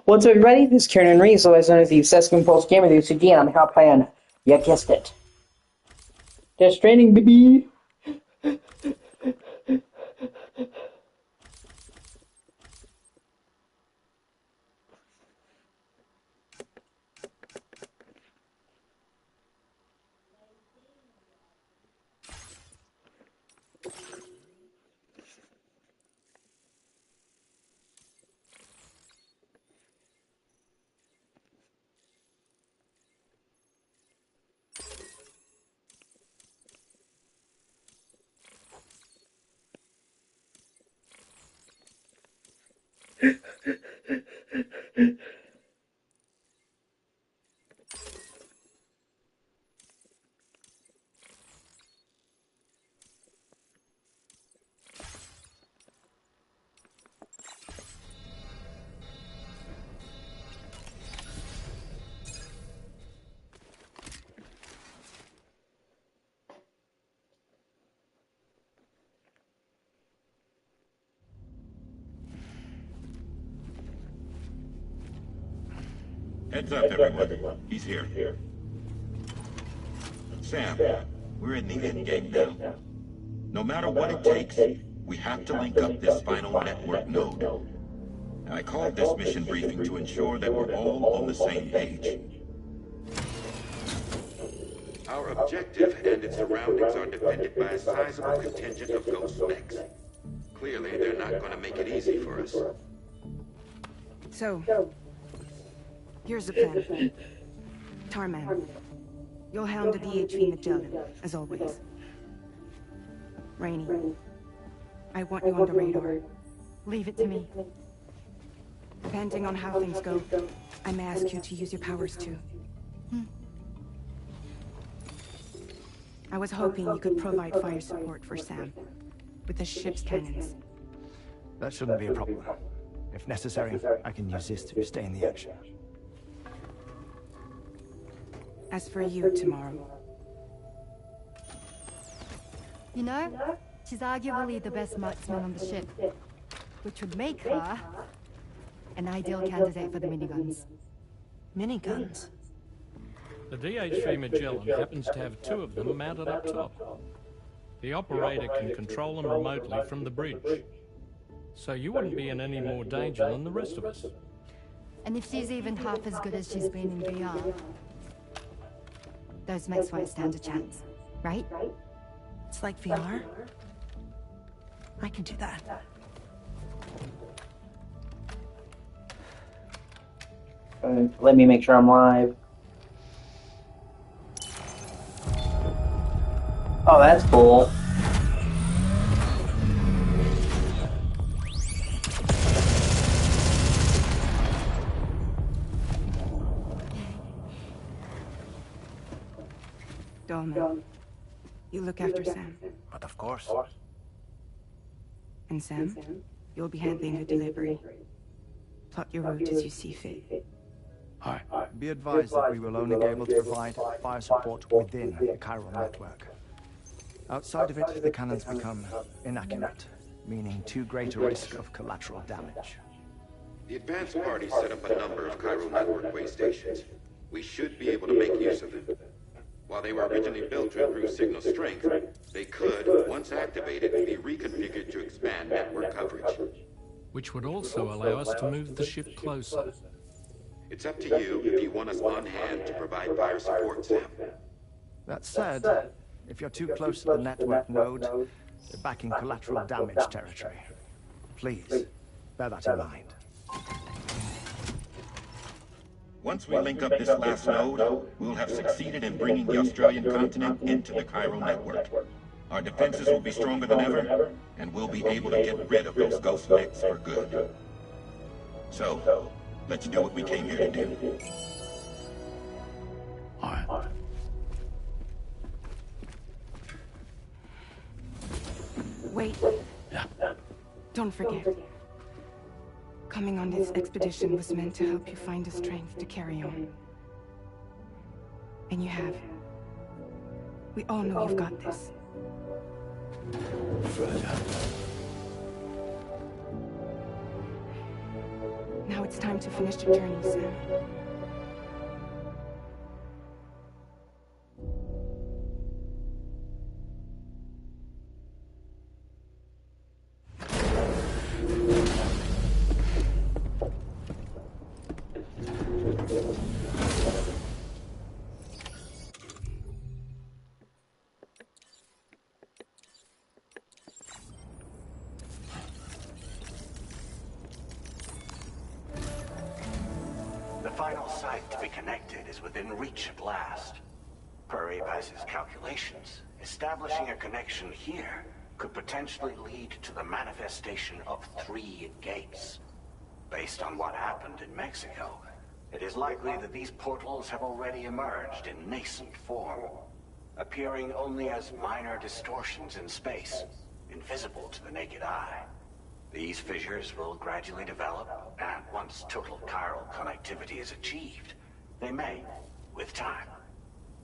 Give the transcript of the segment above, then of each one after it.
What's up, everybody? This is Kieran Reeves, otherwise known as the Obsessive Impulse Gamer, the O.C.G, and I'm here playing, you guessed it, Death Stranding, baby! Heads up, everyone. He's here. Sam, we're in the end game now. No matter what it takes, we have to link up this final network node. Now, I called this mission briefing to ensure that we're all on the same page. Our objective and its surroundings are defended by a sizable contingent of ghost mechs. Clearly, they're not going to make it easy for us. So, here's the plan. Tarman, you'll hound the DHV Magellan, as always. Rainey, I want you on the radar. Leave it to me. Depending on how things go, I may ask you to use your powers too. I was hoping you could provide fire support for Sam, with the ship's cannons. That shouldn't be a problem. If necessary, I can use this to stay in the action. As for you, tomorrow. You know, she's arguably the best marksman on the ship, which would make her an ideal candidate for the miniguns. Miniguns? The DHV Magellan happens to have two of them mounted up top. The operator can control them remotely from the bridge. So you wouldn't be in any more danger than the rest of us. And if she's even half as good as she's been in VR, those mechs won't stand a chance, right? It's like VR? I can do that. Let me make sure I'm live. Oh, that's cool. Dolman, you look after Sam. But of course. And Sam, you'll be handling the delivery. Plot your route as you see fit. Alright. Be advised that we will only be able to provide fire support within the chiral network. Outside of it, the cannons become inaccurate, meaning too great a risk of collateral damage. The advanced party set up a number of chiral network way stations. We should be able to make use of them. While they were originally built to improve signal strength, they could, once activated, be reconfigured to expand network coverage. Which would also allow us to move the ship closer. It's up to you if you want us on hand to provide fire support, Sam. That said, if you're too close to the network node, you're back in collateral damage territory. Please, bear that in mind. Once we link up this last node, we'll have succeeded in bringing the Australian continent into the chiral network. Our defenses will be stronger than ever, and we'll be able to get rid of those ghost mechs for good. So, let's do what we came here to do. All right. Wait. Yeah. Don't forget. Coming on this expedition was meant to help you find the strength to carry on. And you have. We all know you've got this. Further. Now it's time to finish the journey, Sam. The final site to be connected is within reach at last. Per Abas's calculations, establishing a connection here could potentially lead to the manifestation of 3 gates. Based on what happened in Mexico, it is likely that these portals have already emerged in nascent form, appearing only as minor distortions in space, invisible to the naked eye. These fissures will gradually develop, and once total chiral connectivity is achieved, they may, with time,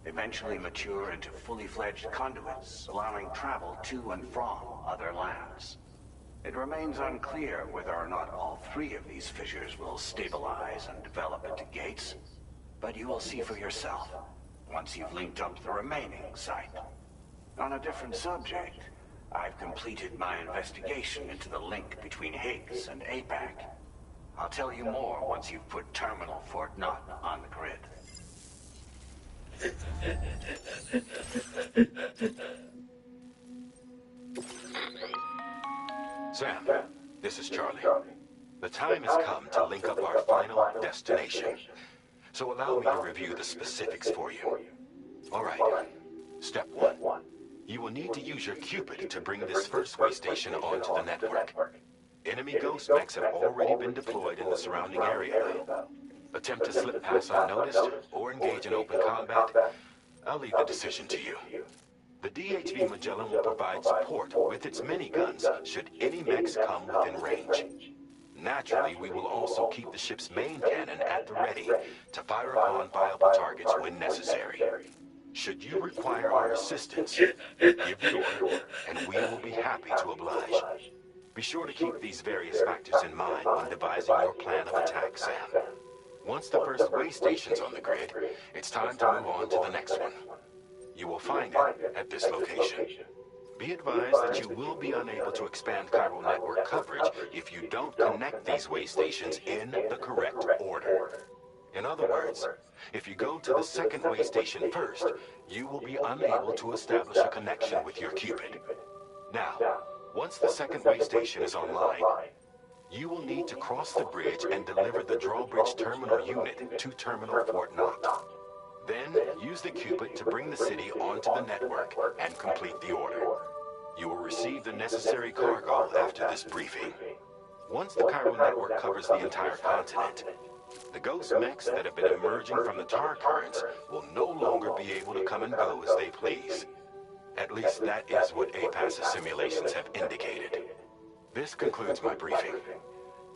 eventually mature into fully fledged conduits, allowing travel to and from other lands. It remains unclear whether or not all 3 of these fissures will stabilize and develop into gates, but you will see for yourself once you've linked up the remaining site. On a different subject, I've completed my investigation into the link between Higgs and APAC. I'll tell you more once you've put Terminal Fort Knott on the grid. Sam, this is Charlie. The time has come to link up our final destination. So allow me to review the specifics for you. All right. Step 1. You will need to use your Cupid to bring this first way station onto the network. Enemy ghost mechs have already been deployed in the surrounding area, though. Attempt to slip past unnoticed or engage in open combat, I'll leave the decision to you. The DHV Magellan will provide support with its miniguns should any mechs come within range. Naturally, we will also keep the ship's main cannon at the ready to fire upon viable targets when necessary. Should you require our assistance, give the order, and we will be happy to oblige. Be sure to keep these various factors in mind when devising your plan of attack, Sam. Once the first way station's on the grid, it's time to move on to the next one. You will find it at this location. Be advised that you will be unable to expand chiral network coverage if you don't connect these way stations in the correct order. In other words, if you go to the second way station first, you will be unable to establish a connection with your Cupid. Now, once the second way station is online, you will need to cross the bridge and deliver the drawbridge terminal unit to Terminal Fort Knott. Then, use the Cupid to bring the city onto the network and complete the order. You will receive the necessary cargo after this briefing. Once the chiral network covers the entire continent, the ghost mechs that have been emerging from the tar currents will no longer be able to come and go as they please. At least that is what APAS's simulations have indicated. This concludes my briefing.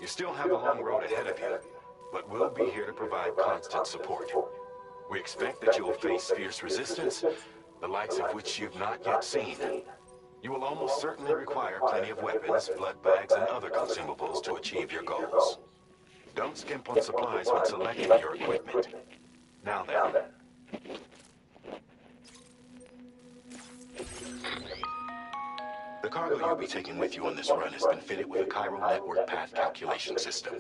You still have a long road ahead of you, but we'll be here to provide constant support. We expect that you will face fierce resistance, the likes of which you've not yet seen. You will almost certainly require plenty of weapons, blood bags, and other consumables to achieve your goals. Don't skimp on supplies when selecting your equipment. Now then. The cargo you'll be taking with you on this run has been fitted with a chiral network path calculation system.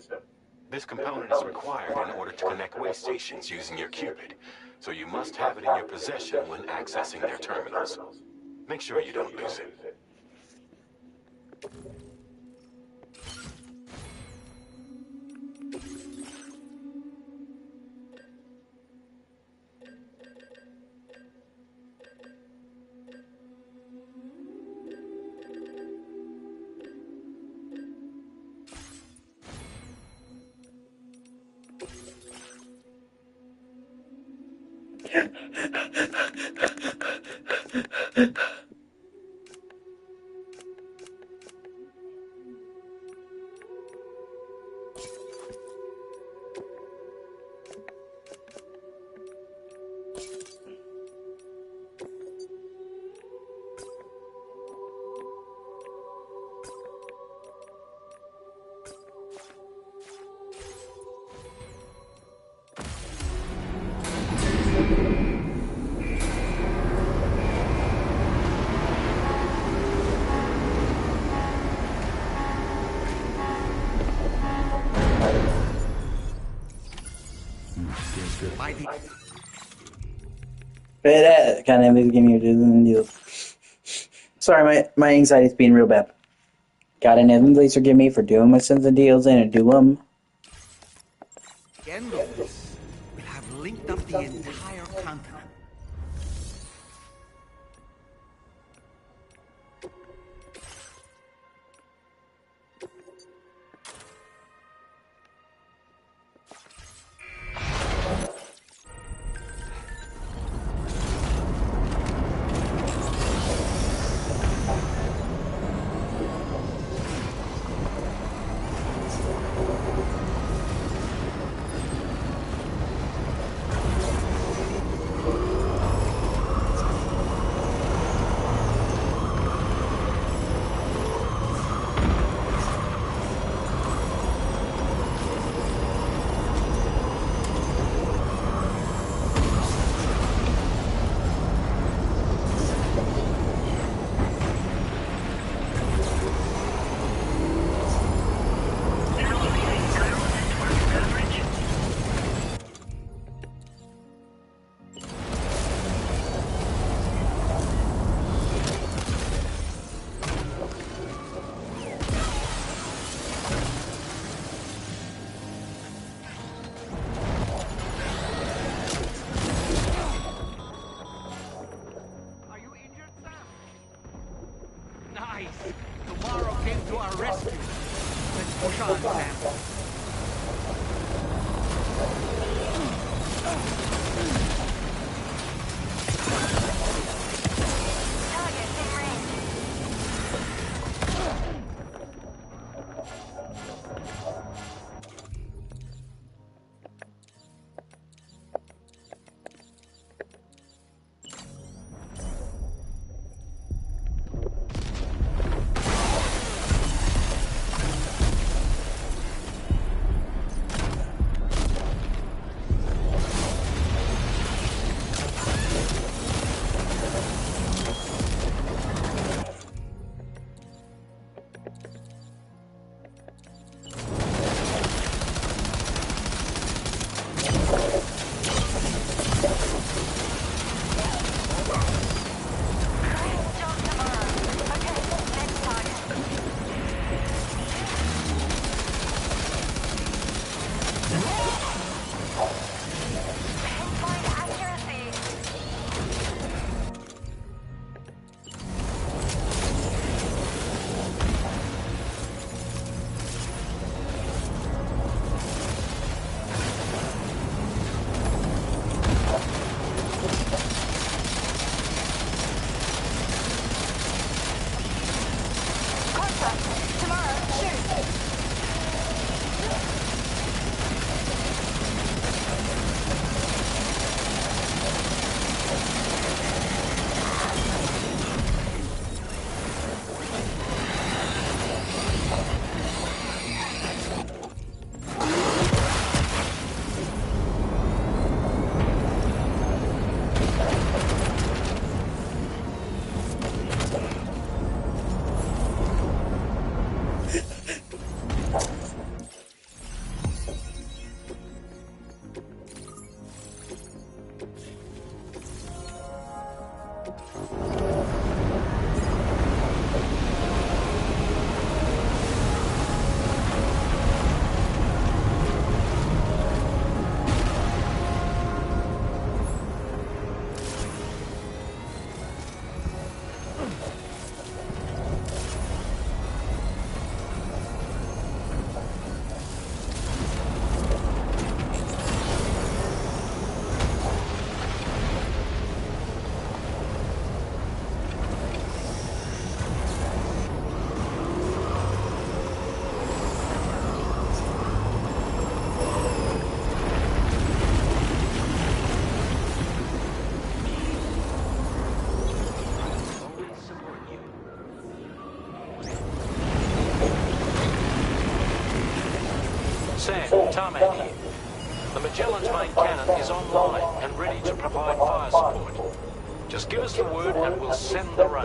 This component is required in order to connect way stations using your Cupid, so you must have it in your possession when accessing their terminals. Make sure you don't lose it. by the... But that kind of is giving you deals. Sorry, my anxiety's being real bad. God in heaven, please forgive me for doing my sins and deals and do them. The end of this will have linked up the entire continent. Sam, Tarmac here. The Magellan's main cannon is online and ready to provide fire support. Just give us the word and we'll send the raid.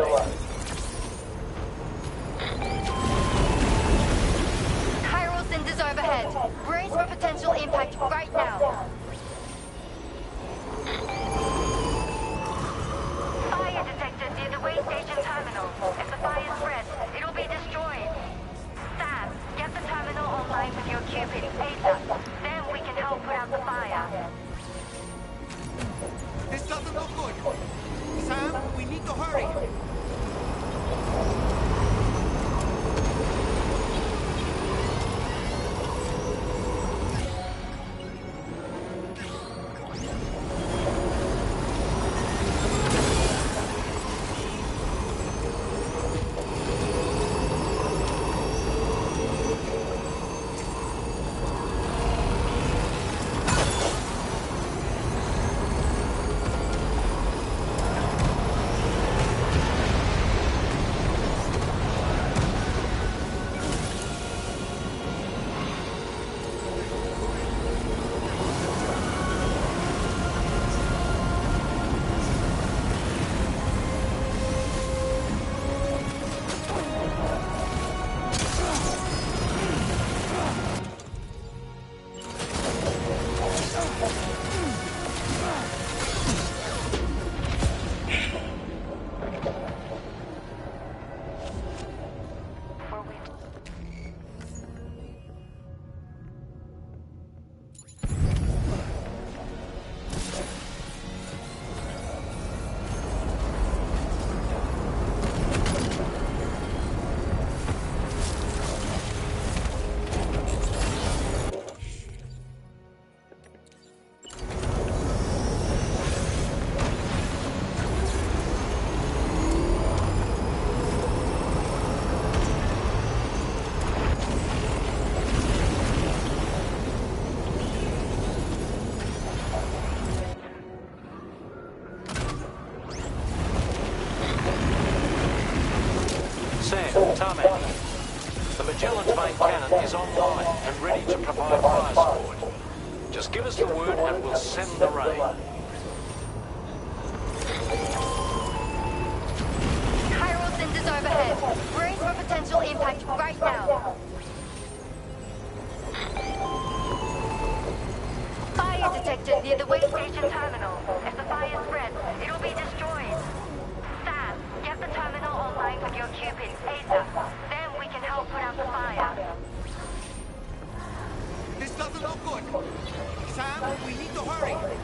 Chiral cinders overhead. Brace for potential impact right now. online with your Cupid ASAP. Then we can help put out the fire. This doesn't look good. Sam, we need to hurry. Tarmac. The Magellan's main cannon is online and ready to provide fire support. Just give us the word and we'll send the rain. Chiral sensors overhead. Brace for potential impact right now. Fire detected near the way station terminal. If the fire spreads, it'll be destroyed. Sam, get the terminal online with your Cupid ASAP. Then we can help put out the fire. This doesn't look good. Sam, we need to hurry.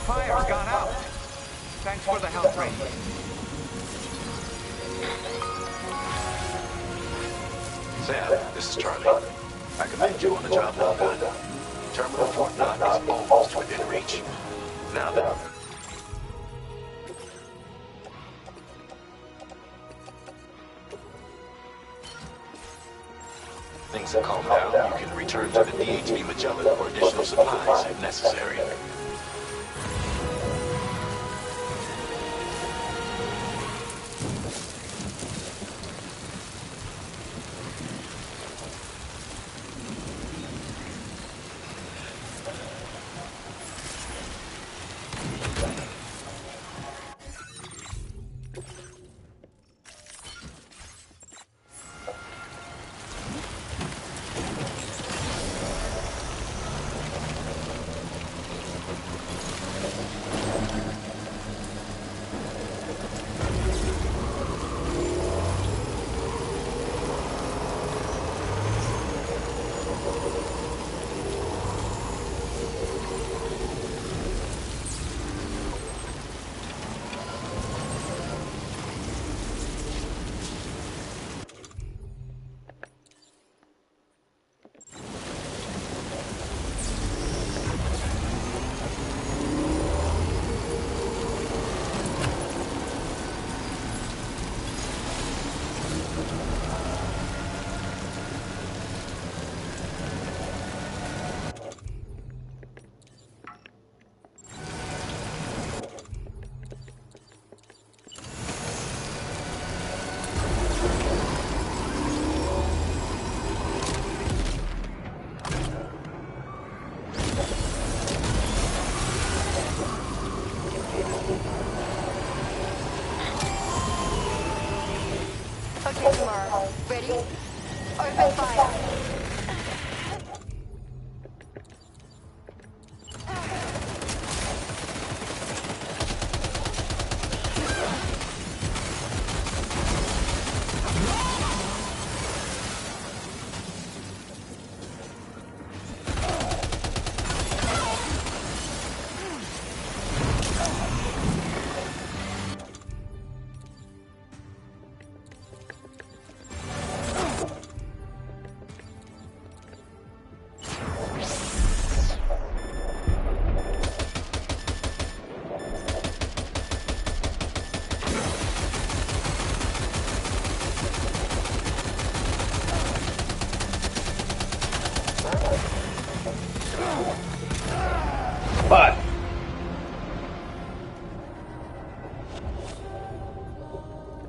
Fire's gone out. Thanks for the help, Ray. Sam, this is Charlie. I commend you on the job well done. Terminal Fort Knox is almost within reach. Now then. Things have calmed down. You can return to the DHV Magellan for additional supplies if necessary. Okay, tomorrow. Ready? Open fire. Fuck.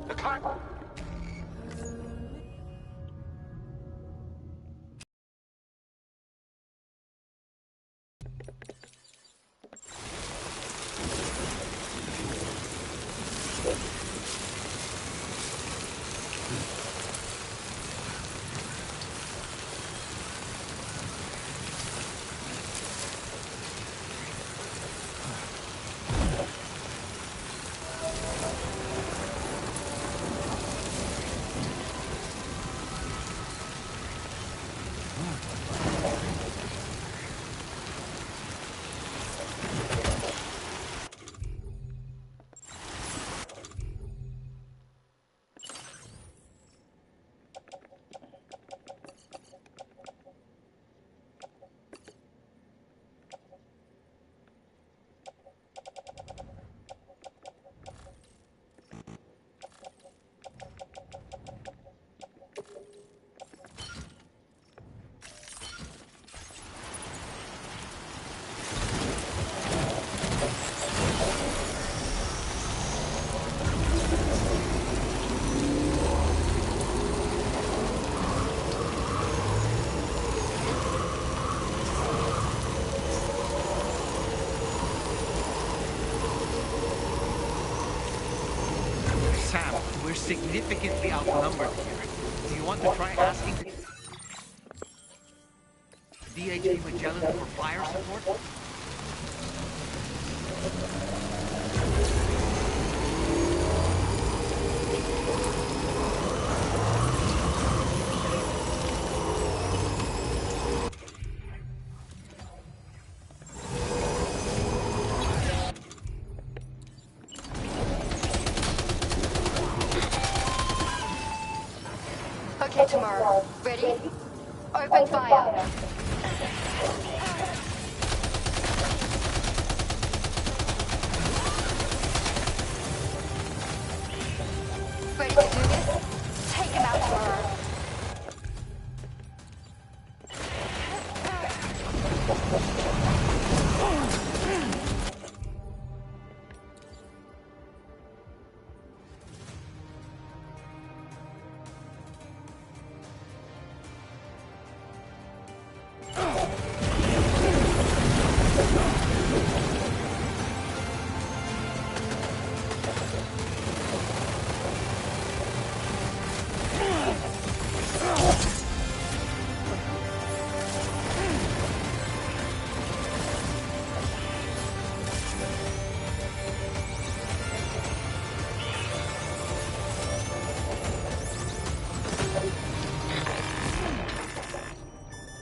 The car. Sam, we're significantly outnumbered here. Do you want to try asking DHD Magellan for fire support? Okay, tomorrow. Ready? Open fire. Ready to do this? Take him out tomorrow.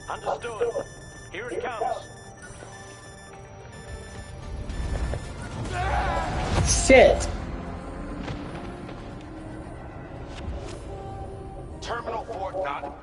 Understood. Here it comes. Shit. Terminal Fort not.